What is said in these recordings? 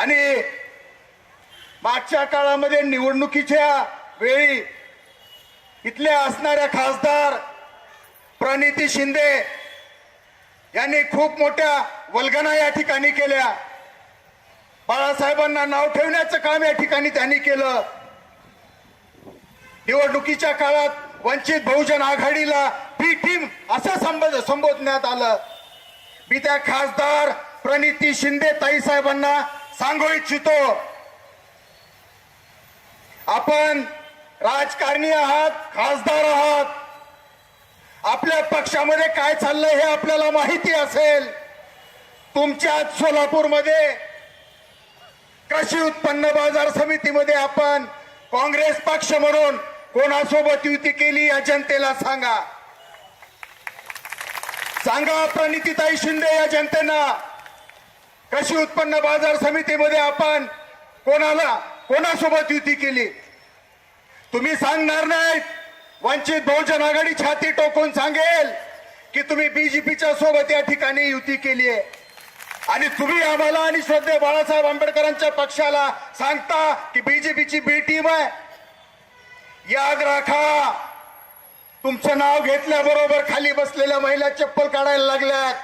आणि मागच्या काळामध्ये निवडणुकीच्या वेळी इथल्या असणाऱ्या खासदार प्रणिती शिंदे यांनी खूप मोठ्या वल्गना या ठिकाणी केल्या. बाळासाहेबांना नाव ठेवण्याचं काम या ठिकाणी त्यांनी केलं. निवडणुकीच्या काळात वंचित बहुजन आघाडीला बी टीम असं संबोधण्यात आलं. मी त्या खासदार प्रणिती शिंदे ताई साहेबांना सांगू इच्छितो, आपण राजकारणी आहात, खासदार आहात, आपल्या पक्षामध्ये काय चाललंय हे आपल्याला माहिती असेल. तुमच्या सोलापूरमध्ये कृषी उत्पन्न बाजार समितीमध्ये आपण काँग्रेस पक्ष म्हणून कोणासोबत युती केली या जनतेला सांगा. सांगा प्रणितीताई शिंदे या जनतेना, कृषी उत्पन्न बाजार समितीमध्ये आपण कोणासोबत युती केली. तुम्ही सांगणार नाहीत. वंचित बहुजन आघाडी छाती टोकून सांगेल की तुम्ही बीजेपीच्या सोबत या ठिकाणी युती केली आहे. आणि तुम्ही आम्हाला आणि श्रद्धेय बाळासाहेब आंबेडकरांच्या पक्षाला सांगता की बीजेपीची बी टीम आहे. याद राखा, तुमचं नाव घेतल्याबरोबर खाली बसलेल्या महिला चप्पल काढायला लागल्यात.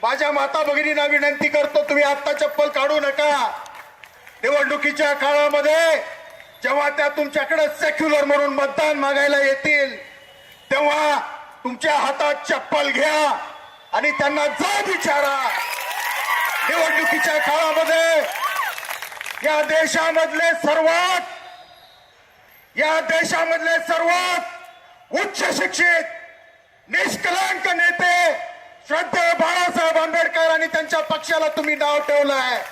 माझ्या माता भगिनींना विनंती करतो, तुम्ही आता चप्पल काढू नका. निवडणुकीच्या काळामध्ये जेव्हा त्या तुमच्याकडे सेक्युलर म्हणून मतदान मागायला येतील तेव्हा तुमच्या हातात चप्पल घ्या आणि त्यांना जा विचारा. निवडणुकीच्या काळामध्ये या देशामधले सर्वात उच्च शिक्षित निष्कलंक नेते श्रद्धेय बाळासाहेब आंबेडकर आणि त्यांच्या पक्षाला तुम्ही नाव ठेवलंय.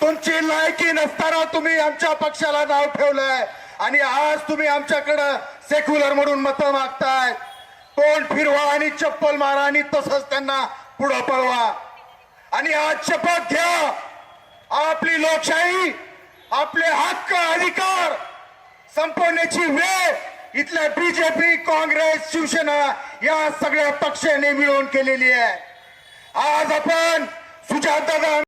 तुमची लायकी नसताना तुम्ही आमच्या पक्षाला नाव ठेवलंय आणि आज तुम्ही आमच्याकडं सेक्युलर म्हणून मतं मागताय. तोंड फिरवा आणि चप्पल मारा आणि तसंच त्यांना पुढं पळवा. आणि आज शपथ घ्या, आपली लोकशाही, आपले हक्क अधिकार संपवण्याची वेळ इथल्या बीजेपी, काँग्रेस, शिवसेना या सगळ्या पक्षांनी मिळून केलेली आहे. आज आपण सुजातदादा